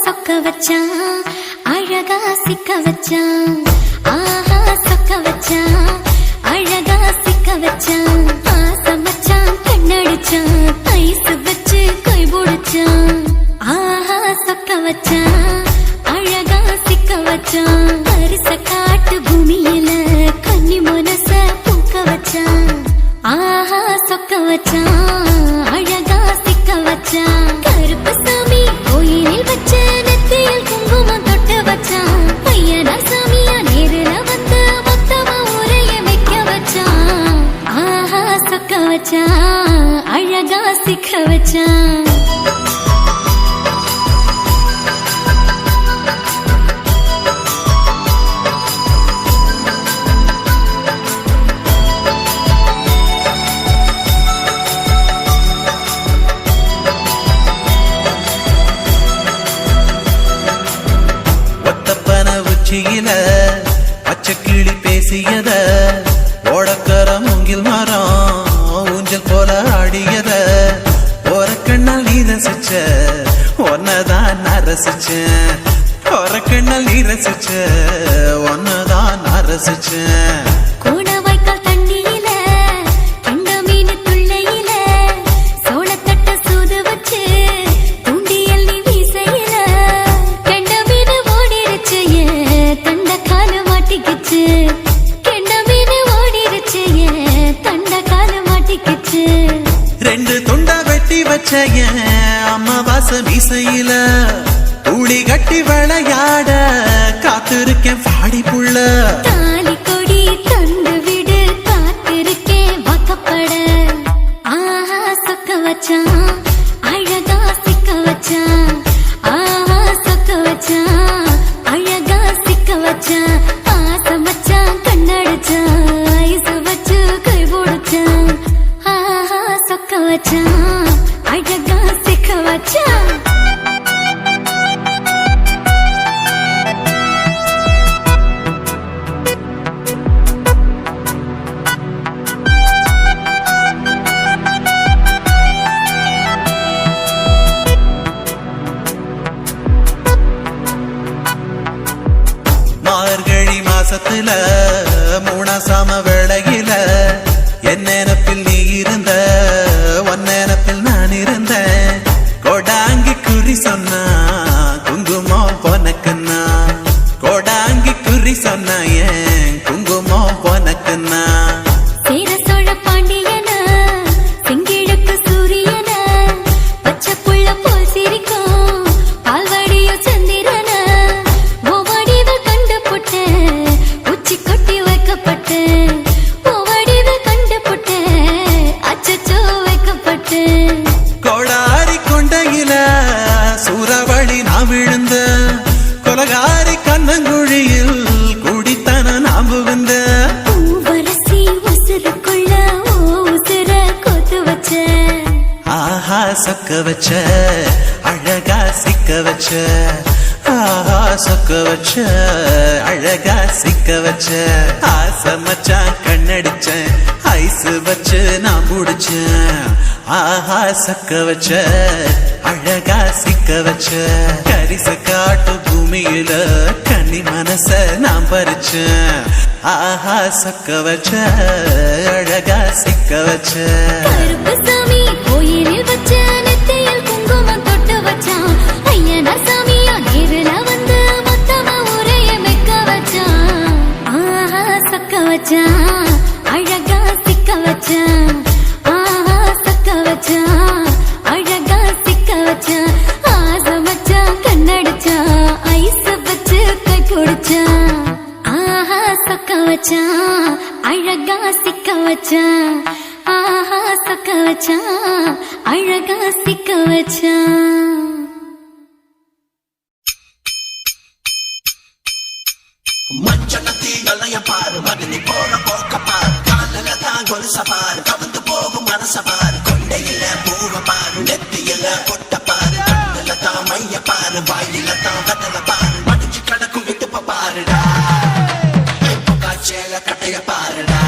சொக்க வச்சான் அழகா சிக்க வச்சான். ஆஹா சொக்க வச்சான் அழகா சிக்க வச்சான். ஆசை மச்சான் கண்ணடிச்சான் ஐஸ் வச்சு கை போடுச்சான். ஆஹா சொக்க வச்சான் அழகா சிக்க வச்சான். அரிச காட்டு பூமியில கன்னி மனச பூக்க வச்சான். ஆஹா சொக்க வச்சான் அழகா சிக்க வச்சான். கருப்பு சாமி கோயிலில் வச்ச நெத்தியில் குங்குமம் தொட்டு வச்சான். பையனா சாமியா நேரில வந்து மொத்தமா ஊரைய வைக்க வச்சான். ஆஹா சொக்க வச்சான் அழகா சிக்க வச்சான். பச்சை கிளி பேசியத ஓடக்கர மூங்கில் மரம் ஊஞ்சல் போல ஆடியத ஒரு கண்ணால் நீ ரசிச்ச ஒன்னதான் நான் ரசிச்சேன். ஒரு கண்ணால் நீ ரசிச்ச ஒன்னதான் நான் ரசிச்சேன். ரெண்டு துண்டா வெட்டி வச்ச அம்மாவாச மீசையில ஊழி கட்டி விளையாட காத்திருக்கேன் பாடி புள்ள. தாலி கொடி தந்து விடு காத்திருக்கேன் வாக்கப்பட. ஆஹா சொக்க வச்சான் அழகா சிக்க வச்சான். ஆஹா சொக்க வச்சான் அழகா சிக்க வச்சான். ஆசை மச்சான் கண்ணடிச்சான் ஐஸ் வச்சு கை போடுச்சான். ஆஹா சொக்க வச்சான் அழகா சிக்க வச்சான். மார்கழி மாசத்துல மூணாசாம வேளையில என் நினப்பில் நீ இருந்த உன் நினப்பில் நான் இருந்தேன். கோடாங்கி குறி சொன்னா குங்குமம் பொனக்குன்னா. கோடாங்கி குறி சொன்னா ஏன் குங்குமம் பொனக்குன்னா. சேர சோழ பாண்டியன செங்கிழக்கு சூரியன பச்சை புள்ள போல் சிரிக்கும் பால்வடியோ சந்திரன. ஓவடிவ கண்டு புட்ட உச்சி கொட்டி வைக்கப்பட்டு. ஓவடிவ கண்டு புட்ட அச்சச்சோ வைக்கப்பட்டு. கோடாரி கொண்டையில சூறாவளி நான் விழுந்த கொலகாரி கண்ணங்குழியில் குடித்தன நாம் புகுந்த. பூவரசி உசுருக்குள்ள உசுர கொத்து வச்ச. ஆஹா சொக்க வச்ச அழகா சிக்க வச்ச. ஆஹா சொக்க வச்ச அழகா சிக்க வச்ச. ஆசை மச்சான் கண்ணடிச்சேன் ஐஸ் வச்சு நான் முடிச்சேன். ஆஹா சொக்க வச்ச அழகா சிக்க வச்ச. கரிச காட்டு பூமியில கன்னி மனச நான் பறிச்சேன். ஆஹா சொக்க வச்ச அழகா சிக்க வச்ச. கருப்பு சாமி கோயிலில் வச்ச நெத்தியில் குங்குமம் தொட்டு வச்சான். ஐயனா சாமியா நேரில வந்து மொத்தமா ஊரைய வைக்க வச்சான். ஆஹா சொக்க வச்சான் அழகா சிக்க வச்சான். ஆஹா சொக்க வச்சான் அழகா சிக்க வச்சான். ஆசை மச்சான் கண்ணடிச்சான் ஐஸ் வச்சு கை குடிச்சான். ஆஹா சொக்க வச்சான் அழகா சிக்க வச்சான். ஆஹா சொக்க வச்சான் அழகா சிக்க வச்சான். மஞ்சனத்தி கலைய பாரு மதினி போற போக்க பாரு. காலில தான் கொலுச பாரு கவுந்து போகும் மனச பாரு. கொண்டையில பூவ பாரு நெத்தியில பொட்ட பாரு. கண்ணுல தான் மைய பாரு வாயில தான் வெத்தல பாரு. மடிச்சு கிடக்கும் விட்டுப்ப பாருடா காய்ச்சல கட்டைய பாருடா.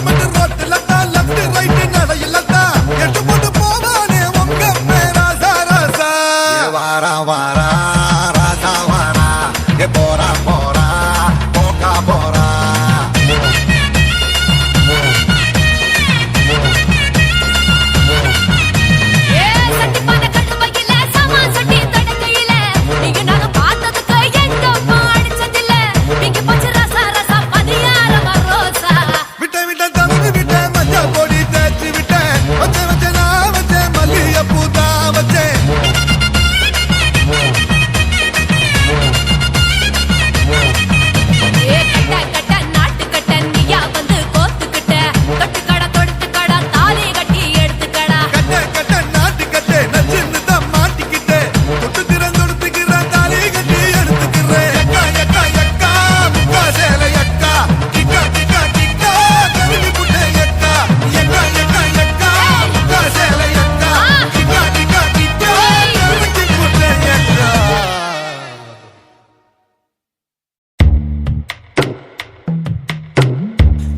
சென்டிமெண்ட் ரோட்டுல தான் லெஃப்ட் ரைட் நடையில தான் எட்டு போட்டு போவானே உங்க ராசா ராசா வாரா வாரா ராசா வாரா ஏ போறா போறா போக்கா போறா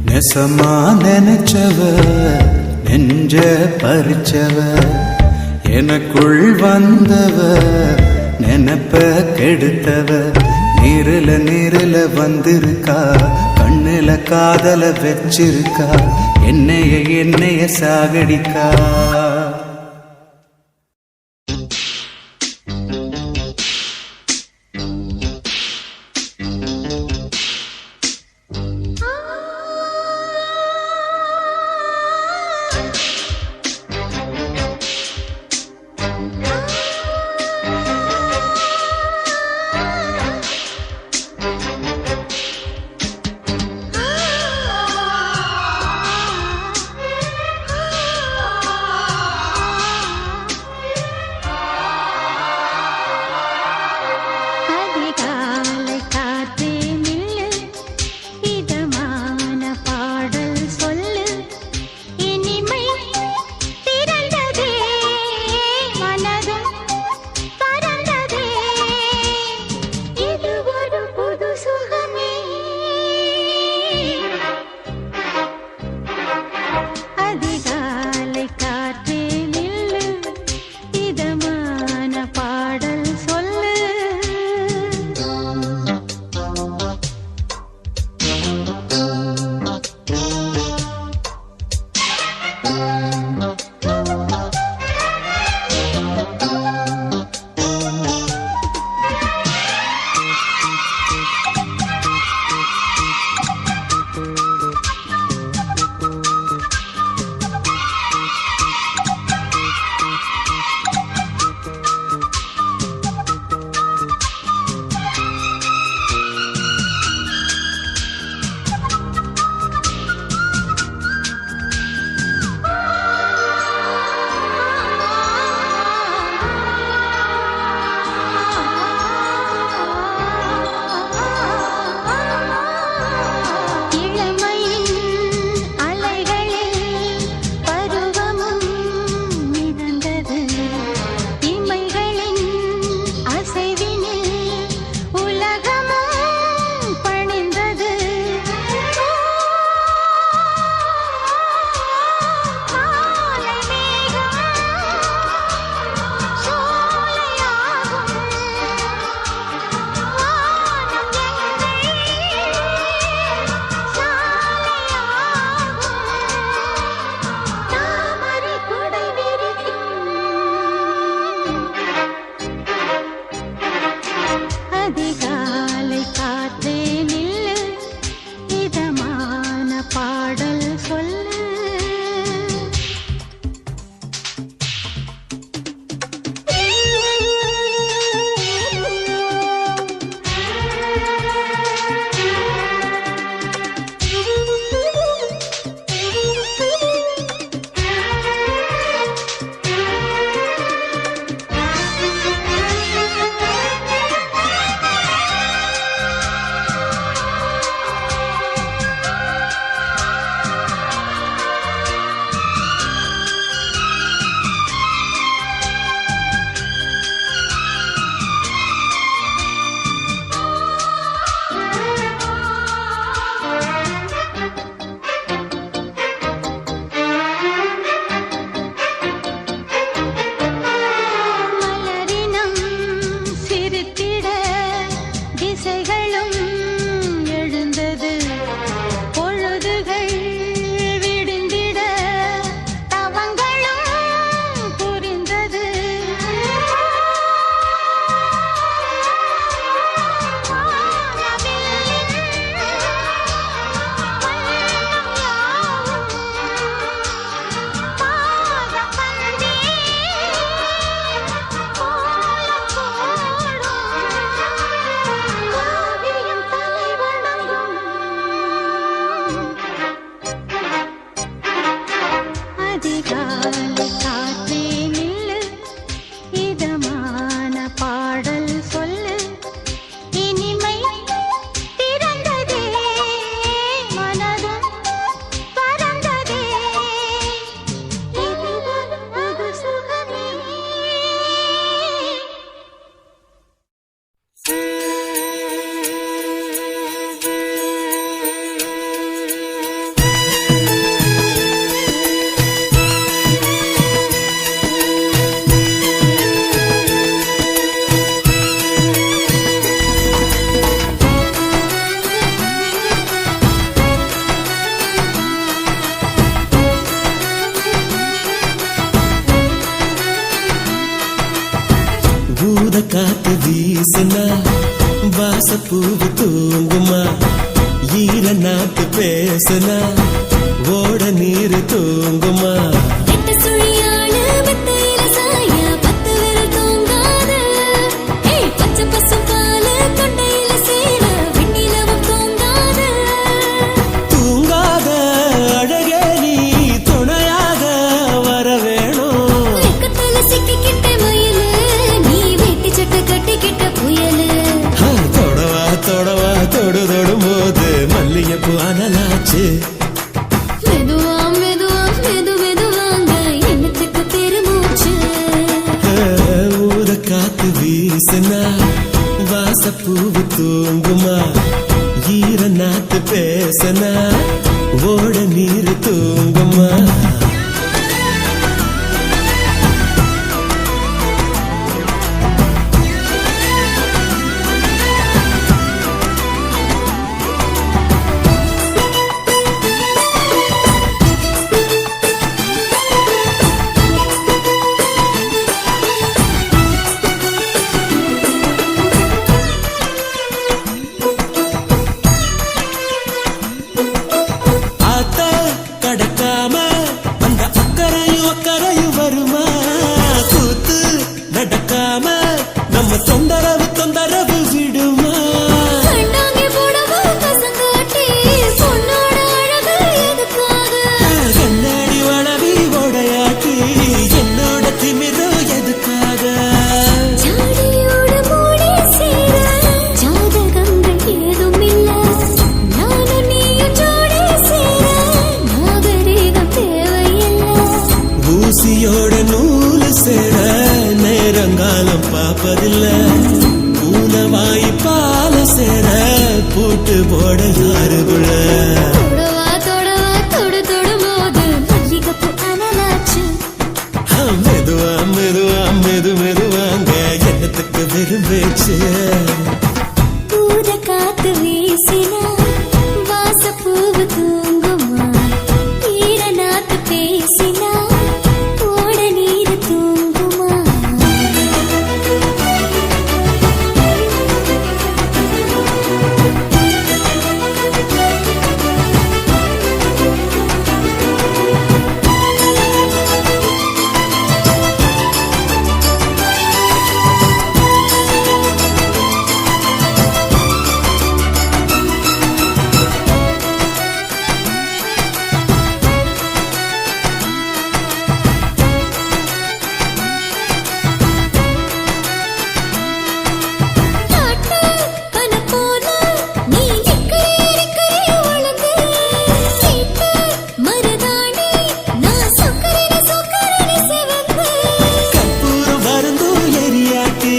நெசமா நினைச்சவ நெஞ்ச பறிச்சவ எனக்குள் வந்தவ நினைப்ப கெடுத்தவ நேருல வந்திருக்கா கண்ணுல காதல வச்சிருக்கா என்னைய சாகடிக்கா வீசுனா வாசப்பூவு தூங்குமா ஈர நாத்து பேசுனா ஓட நீர் தூங்குமா எட்ட சுழியாளு மெத்தையில சாய பத்து விரல் தூங்காது பச்சை பசும்பாலு தொண்டையில சேர வெண்ணிலவும் தூங்காது தூங்காத அழகே நீ துணையாக வர வேணும் வெக்கத்துல சிக்கிக்கிட்ட மயிலு நீ வெட்டி சட்டை கட்டிக்கிட்ட புயலு தொடவா தொடவா தொடு தொடும் போது மல்லிகைப்பூ அனலாச்சு மெதுவா மெதுவா மெதுவாங்க எண்ணத்துக்கு பெருமூச்சு ஊத காத்து வீசுனா வாசப்பூவு தூங்குமா ஈர நாத்து பேசனா ஓட நீர் தூங்குமா கடக்காம அந்த அக்கறையும் அக்கறையும் வருமா கூத்து நடக்காம நம்ம தொந்தரவு விடுமா கண்ணாங்கி போடவா பசங்காட்டி பொண்ணோட அழகு எதுக்காக கண்ணாடி வளவி உடையாட்டி என்னோட திமிரோ எதுக்காக ஜாடியோட மூடி சேர ஜாதகங்கள் ஏதும் இல்ல நானும் நீயும் ஜோடி சேர நாகரீகம் தேவையில்லை ஊசியோட நூலு சேர நேரங்காலம் பார்ப்பதில்ல பூனவாய் பால சேர பூட்டு போட யாருக்குள்ள தொடவா தொடவா தொடு தொடும்போது மல்லிகைப்பூ அனலாச்சு மெதுவா மெதுவா மெதுவாங்க எண்ணத்துக்கு விரும்பேச்சு பூத காத்து வீசினா வாசப்பூவு தூங்குமா ஈர நாத்து பேசினா ஓட நீர் தூங்குமா காட்டு பன போல நீ எக்கரை வளர்ந்து சீட்டு மருதாணி நான் சொக்கரனி செவந்து கற்பூரம் வருந்தும் எரியாட்டி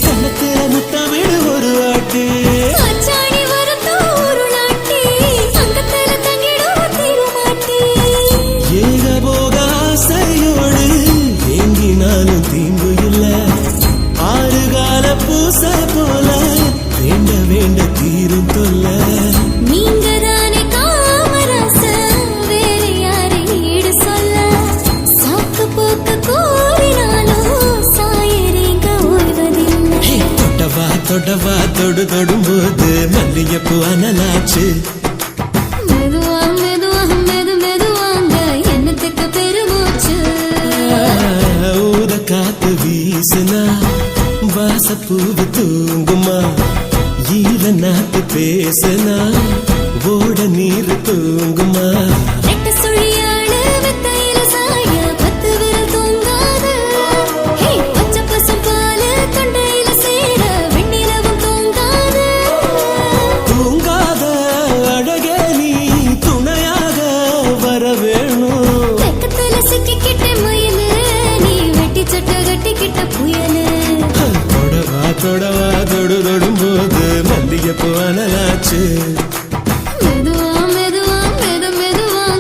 கண்ணத்துல முத்தமிழ் ஒரு வாட்டி அச்சாணி வரத்தோ உருளாட்டி அங்கத்துல தங்கிடும் திருமாட்டி ஏக போக ஆசையோடு ஏங்கினாலும் தீங்கு இல்ல ஆறு கால பூச போல வேண்ட தீரும் தொல்ல நீங்க தானே காமராச வேற யாரை ஈடு சொல்ல சாக்கு போக்கு கோரினாலும் சாயரேங்க ஓய்வதில்லை தொடவா தொடும்போது மல்லிகைப்பூ அனலாச்சு மெதுவா மெதுவாங்க எண்ணத்துக்கு பெருமூச்சு ஊத காத்து வீசுனா வாசப்பூவு தூங்குமா ஈர நாத்து பேசுனா ஓட நீர் தூங்குமா ரெட்ட சுழியாளு மெத்தையில சாய பத்து விரல் தூங்காது பச்சை பசும்பாலு தொண்டையில சேர வெண்ணிலவும் தூங்காது தூங்காத அழகே நீ துணையாக வர வேணும் வெக்கத்துல சிக்கிக்கிட்ட மயிலு நீ வெட்டி சட்டை கட்டிக்கிட்ட புயலு தொடவா தொடும்போது மல்லிகைப்பூ அனலாச்சு மெதுவா மெதுவாங்க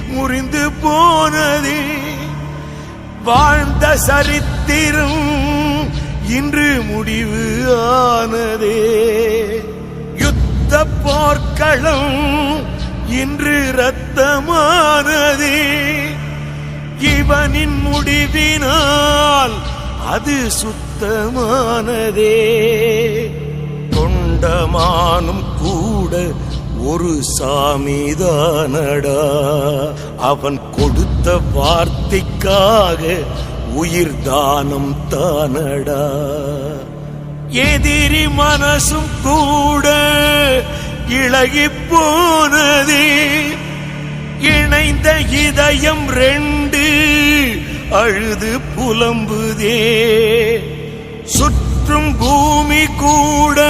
முறிந்து போனதே. வாழ்ந்த சரித்திரம் இன்று முடிவு ஆனதே. யுத்த போர்க்களம் இன்று ரத்தமானதே. இவனின் முடிவினால் அது சுத்தமானதே. தொண்டமானும் கூட ஒரு சாமிதானடா. அவன் கொடுத்த வார்த்தைக்காக உயிர் தானம் தானடா. எதிரி மனசும் கூட இளகி போனதே. இணைந்த இதயம் ரெண்டு அழுது புலம்புதே. சுற்றும் பூமி கூட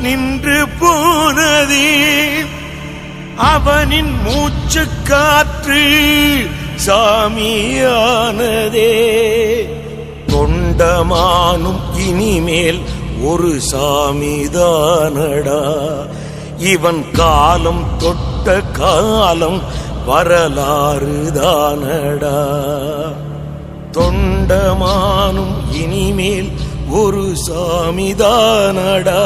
நின்று போனதே. அவனின் மூச்சு காற்று சாமியானதே. தொண்டமானும் இனிமேல் ஒரு சாமிதானடா. இவன் காலம் தொட்ட காலம் வரலாறு தானடா. தொண்டமானும் இனிமேல் ஒரு சாமிதானடா.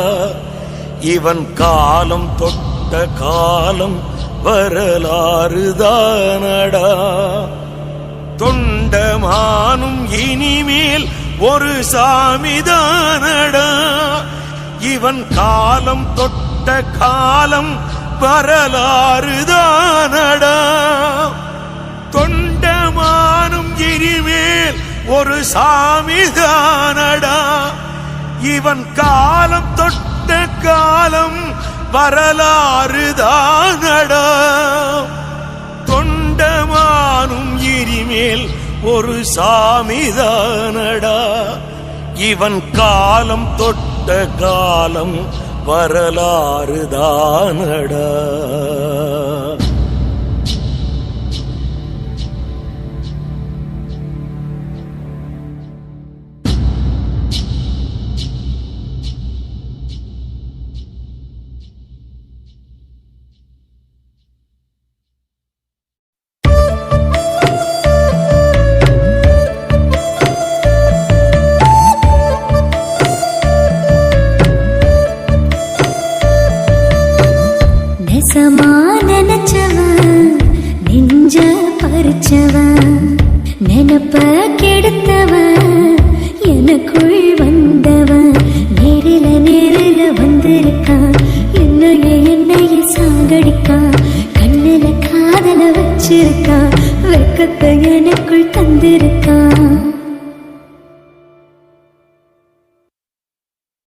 இவன் காலம் தொட்ட காலம் வரலாறு தானடா. தொண்டமானும் இனிமேல் ஒரு சாமிதானடா. இவன் காலம் தொட்ட காலம் வரலாறு தானடா. தொண்டமானும் இனிமேல் ஒரு சாமிதானடா. இவன் காலம் தொட்ட காலம் வரலாறு தானடா. தொண்டமானும் இனிமேல் ஒரு சாமிதானடா. இவன் காலம் தொட்ட காலம் வரலாறு தானடா. நினைச்சவன் நெஞ்ச பறிச்சவன் நினைப்ப கெடுத்தவன் எனக்குள் வந்தவன் நேரில வந்திருக்கான். என்னைய சாகடிக்கான். கண்ணுல காதல வச்சிருக்கான். வெக்கத்தை எனக்குள் தந்திருக்கான்.